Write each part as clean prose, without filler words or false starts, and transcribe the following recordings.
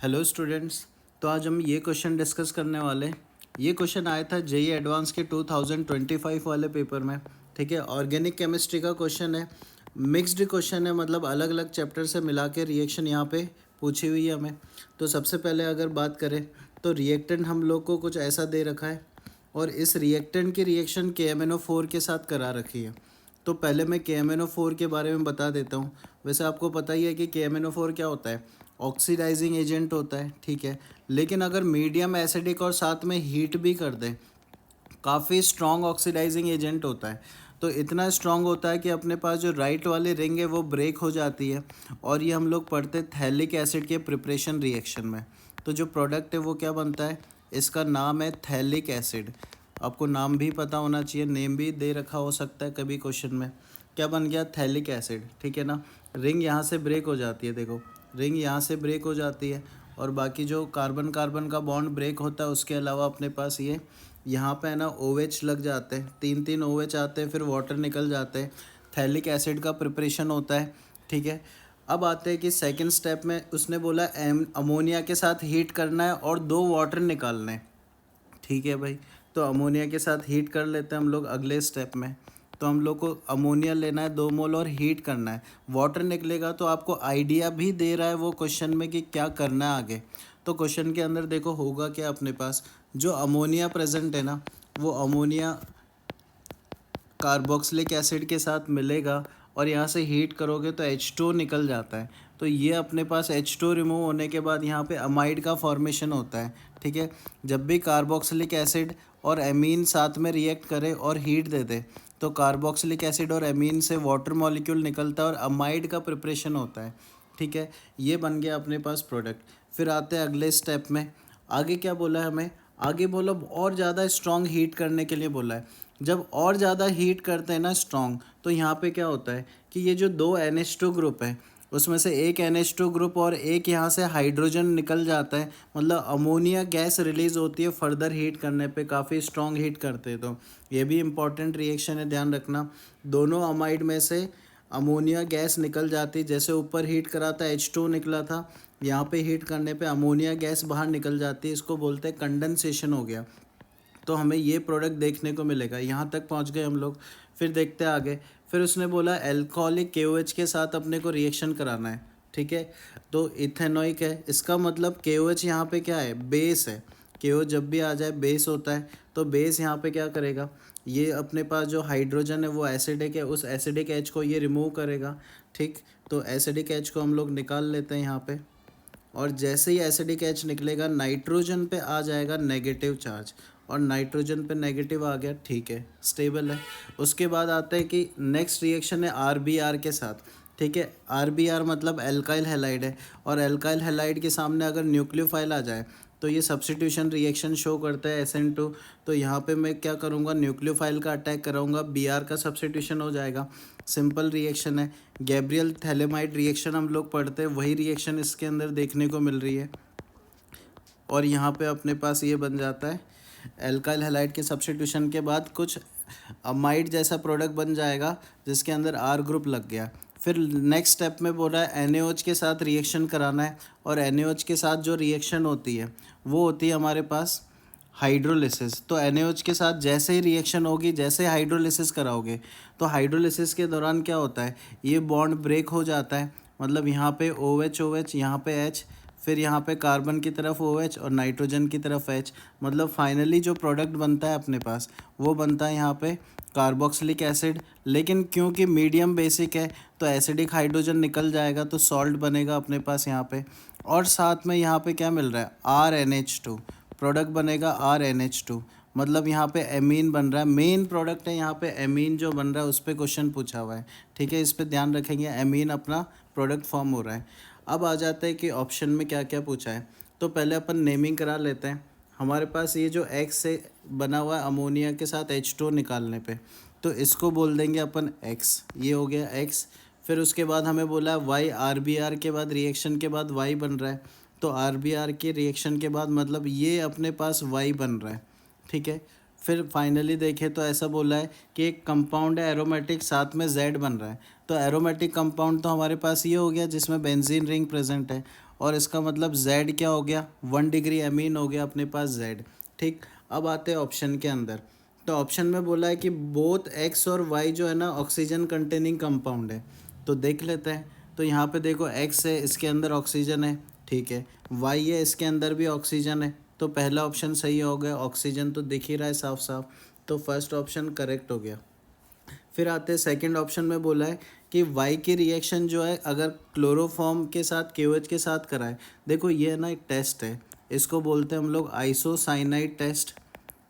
Hello students. तो आज हम ये क्वेश्चन डिस्कस करने वाले हैं। ये क्वेश्चन आया था जेई एडवांस के 2025 वाले पेपर में। ठीक है, ऑर्गेनिक केमिस्ट्री का क्वेश्चन है। मिक्स्ड क्वेश्चन है, मतलब अलग अलग चैप्टर से मिला के रिएक्शन यहाँ पे पूछी हुई है हमें। तो सबसे पहले अगर बात करें तो रिएक्टेंट हम लोग को कुछ ऐसा दे रखा है और इस रिएक्टेंट की रिएक्शन KMnO4 के साथ करा रखी है। तो पहले मैं KMnO4 के बारे में बता देता हूँ। वैसे आपको पता ही है कि KMnO4 क्या होता है, ऑक्सीडाइजिंग एजेंट होता है। ठीक है, लेकिन अगर मीडियम एसिडिक और साथ में हीट भी कर दें, काफ़ी स्ट्रॉन्ग ऑक्सीडाइजिंग एजेंट होता है। तो इतना स्ट्रॉन्ग होता है कि अपने पास जो राइट वाली रिंग है वो ब्रेक हो जाती है और ये हम लोग पढ़ते हैं थैलिक एसिड के प्रिपरेशन रिएक्शन में। तो जो प्रोडक्ट है वो क्या बनता है, इसका नाम है थैलिक एसिड। आपको नाम भी पता होना चाहिए, नेम भी दे रखा हो सकता है कभी क्वेश्चन में। क्या बन गया, थैलिक एसिड। ठीक है ना, रिंग यहाँ से ब्रेक हो जाती है, देखो रिंग यहाँ से ब्रेक हो जाती है और बाकी जो कार्बन कार्बन का बॉन्ड ब्रेक होता है उसके अलावा अपने पास ये यहाँ पे है ना OH लग जाते हैं, तीन तीन OH आते हैं, फिर वाटर निकल जाते हैं, थैलिक एसिड का प्रिपरेशन होता है। ठीक है, अब आते हैं कि सेकंड स्टेप में उसने बोला अमोनिया के साथ हीट करना है और 2 वाटर निकालने हैं। ठीक है भाई, तो अमोनिया के साथ हीट कर लेते हैं हम लोग अगले स्टेप में। तो हम लोग को अमोनिया लेना है 2 मोल और हीट करना है, वाटर निकलेगा। तो आपको आइडिया भी दे रहा है वो क्वेश्चन में कि क्या करना है आगे। तो क्वेश्चन के अंदर देखो होगा क्या, अपने पास जो अमोनिया प्रेजेंट है ना, वो अमोनिया कार्बोक्सिलिक एसिड के साथ मिलेगा और यहाँ से हीट करोगे तो H2 निकल जाता है। तो ये अपने पास H2 रिमूव होने के बाद यहाँ पे अमाइड का फॉर्मेशन होता है। ठीक है, जब भी कार्बोक्सिलिक एसिड और एमीन साथ में रिएक्ट करे और हीट दे दे तो कार्बोक्सिलिक एसिड और एमीन से वाटर मॉलिक्यूल निकलता है और अमाइड का प्रिपरेशन होता है। ठीक है, ये बन गया अपने पास प्रोडक्ट। फिर आते हैं अगले स्टेप में। आगे क्या बोला है हमें, आगे बोला और ज़्यादा स्ट्रॉन्ग हीट करने के लिए बोला है। जब और ज़्यादा हीट करते हैं ना स्ट्रॉन्ग, तो यहाँ पे क्या होता है कि ये जो 2 NH2 ग्रुप है उसमें से एक NH2 ग्रुप और एक यहाँ से हाइड्रोजन निकल जाता है, मतलब अमोनिया गैस रिलीज़ होती है फर्दर हीट करने पे, काफ़ी स्ट्रॉन्ग हीट करते हैं। तो ये भी इंपॉर्टेंट रिएक्शन है, ध्यान रखना। दोनों अमाइड में से अमोनिया गैस निकल जाती है, जैसे ऊपर हीट करा था H2 निकला था, यहाँ पे हीट करने पे अमोनिया गैस बाहर निकल जाती है, इसको बोलते हैं कंडेंसेशन हो गया। तो हमें ये प्रोडक्ट देखने को मिलेगा। यहाँ तक पहुँच गए हम लोग। फिर देखते हैं आगे। फिर उसने बोला एल्कोहलिक KOH के साथ अपने को रिएक्शन कराना है। ठीक है, तो इथेनोइक है, इसका मतलब KOH यहाँ पे क्या है, बेस है। KOH जब भी आ जाए बेस होता है। तो बेस यहाँ पे क्या करेगा, ये अपने पास जो हाइड्रोजन है वो एसिडिक है, उस एसिडिक H को ये रिमूव करेगा। ठीक, तो एसिडिक H को हम लोग निकाल लेते हैं यहाँ पे। और जैसे ही एसिडिक H निकलेगा नाइट्रोजन पे आ जाएगा नेगेटिव चार्ज, और नाइट्रोजन पे नेगेटिव आ गया। ठीक है, स्टेबल है। उसके बाद आता है कि नेक्स्ट रिएक्शन है RBr के साथ। ठीक है, RBr मतलब एल्काइल हैलाइड है, और एल्काइल हैलाइड के सामने अगर न्यूक्लियोफाइल आ जाए तो ये सब्स्टिट्यूशन रिएक्शन शो करता है SN2। तो यहाँ पे मैं क्या करूँगा, न्यूक्लियोफाइल का अटैक कराऊंगा, Br का सब्स्टिट्यूशन हो जाएगा। सिंपल रिएक्शन है। गैब्रियल थैलेमाइड रिएक्शन हम लोग पढ़ते हैं, वही रिएक्शन इसके अंदर देखने को मिल रही है। और यहाँ पे अपने पास ये बन जाता है, एल्काइल हैलाइड के सब्स्टिट्यूशन के बाद कुछ अमाइड जैसा प्रोडक्ट बन जाएगा जिसके अंदर R ग्रुप लग गया। फिर नेक्स्ट स्टेप में बोला है NaOH के साथ रिएक्शन कराना है, और NaOH के साथ जो रिएक्शन होती है वो होती है हमारे पास हाइड्रोलिसिस। तो NaOH के साथ जैसे ही रिएक्शन होगी, जैसे हाइड्रोलिसिस कराओगे, तो हाइड्रोलिसिस के दौरान क्या होता है, ये बॉन्ड ब्रेक हो जाता है। मतलब यहाँ पे OH यहाँ पे H, फिर यहाँ पे कार्बन की तरफ OH और नाइट्रोजन की तरफ H। मतलब फाइनली जो प्रोडक्ट बनता है अपने पास वो बनता है यहाँ पे कार्बोक्सिलिक एसिड। लेकिन क्योंकि मीडियम बेसिक है तो एसिडिक हाइड्रोजन निकल जाएगा, तो सॉल्ट बनेगा अपने पास यहाँ पे। और साथ में यहाँ पे क्या मिल रहा है, RNH2 प्रोडक्ट बनेगा, RNH2। मतलब यहाँ पे एमीन बन रहा है, मेन प्रोडक्ट है यहाँ पे एमीन जो बन रहा है, उस पर क्वेश्चन पूछा हुआ है। ठीक है, इस पर ध्यान रखेंगे, एमीन अपना प्रोडक्ट फॉर्म हो रहा है। अब आ जाता है कि ऑप्शन में क्या क्या पूछा है। तो पहले अपन नेमिंग करा लेते हैं। हमारे पास ये जो X से बना हुआ है अमोनिया के साथ H2 निकालने पे, तो इसको बोल देंगे अपन X। ये हो गया X। फिर उसके बाद हमें बोला है Y, RBr के बाद रिएक्शन के बाद Y बन रहा है, तो RBr के रिएक्शन के बाद मतलब ये अपने पास Y बन रहा है। ठीक है, फिर फाइनली देखें तो ऐसा बोला है कि एक कंपाउंड है एरोमेटिक, साथ में Z बन रहा है। तो एरोमेटिक कंपाउंड तो हमारे पास ये हो गया जिसमें बेंजीन रिंग प्रेजेंट है, और इसका मतलब Z क्या हो गया, 1 डिग्री अमीन हो गया अपने पास Z। ठीक, अब आते हैं ऑप्शन के अंदर। तो ऑप्शन में बोला है कि बोथ X और Y जो है ना ऑक्सीजन कंटेनिंग कंपाउंड है। तो देख लेते हैं। तो यहाँ पे देखो X है, इसके अंदर ऑक्सीजन है, ठीक है। Y है, इसके अंदर भी ऑक्सीजन है। तो पहला ऑप्शन सही हो गया, ऑक्सीजन तो दिख ही रहा है साफ साफ। तो फर्स्ट ऑप्शन करेक्ट हो गया। फिर आते हैं सेकंड ऑप्शन में बोला है कि वाई की रिएक्शन जो है अगर क्लोरोफॉर्म के साथ KOH के साथ कराए। देखो ये है ना एक टेस्ट है, इसको बोलते हैं हम लोग आइसोसाइनाइड टेस्ट,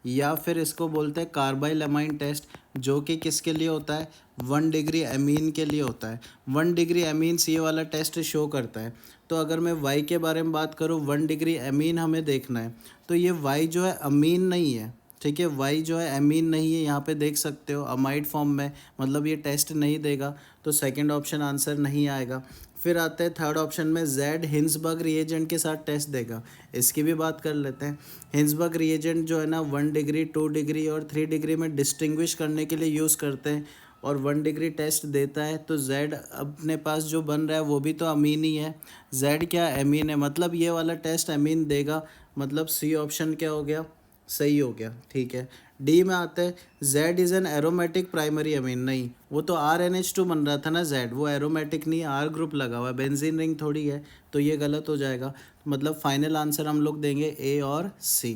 या फिर इसको बोलते हैं कार्बाइलमाइन टेस्ट, जो कि किसके लिए होता है, 1 डिग्री अमीन के लिए होता है। 1 डिग्री अमीन्स ये वाला टेस्ट शो करता है। तो अगर मैं वाई के बारे में बात करूँ, 1 डिग्री अमीन हमें देखना है, तो ये वाई जो है अमीन नहीं है, ठीक है। वाई जो है अमीन नहीं है, यहाँ पे देख सकते हो अमाइड फॉर्म में, मतलब ये टेस्ट नहीं देगा। तो सेकंड ऑप्शन आंसर नहीं आएगा। फिर आते हैं थर्ड ऑप्शन में, जेड हिंसबर्ग रिएजेंट के साथ टेस्ट देगा। इसकी भी बात कर लेते हैं। हिंसबर्ग रिएजेंट जो है ना 1 डिग्री, 2 डिग्री और 3 डिग्री में डिस्टिंग्विश करने के लिए यूज़ करते हैं, और 1 डिग्री टेस्ट देता है। तो जेड अपने पास जो बन रहा है वो भी तो अमीन ही है। जेड क्या अमीन है, मतलब ये वाला टेस्ट अमीन देगा। मतलब सी ऑप्शन क्या हो गया, सही हो गया, ठीक है। डी में आते हैं, Z is an aromatic primary amine. नहीं, वो तो RNH2 बन रहा था ना जेड, वो एरोमेटिक नहीं, R ग्रुप लगा हुआ है, बेंजीन रिंग थोड़ी है। तो ये गलत हो जाएगा। मतलब फाइनल आंसर हम लोग देंगे A और C।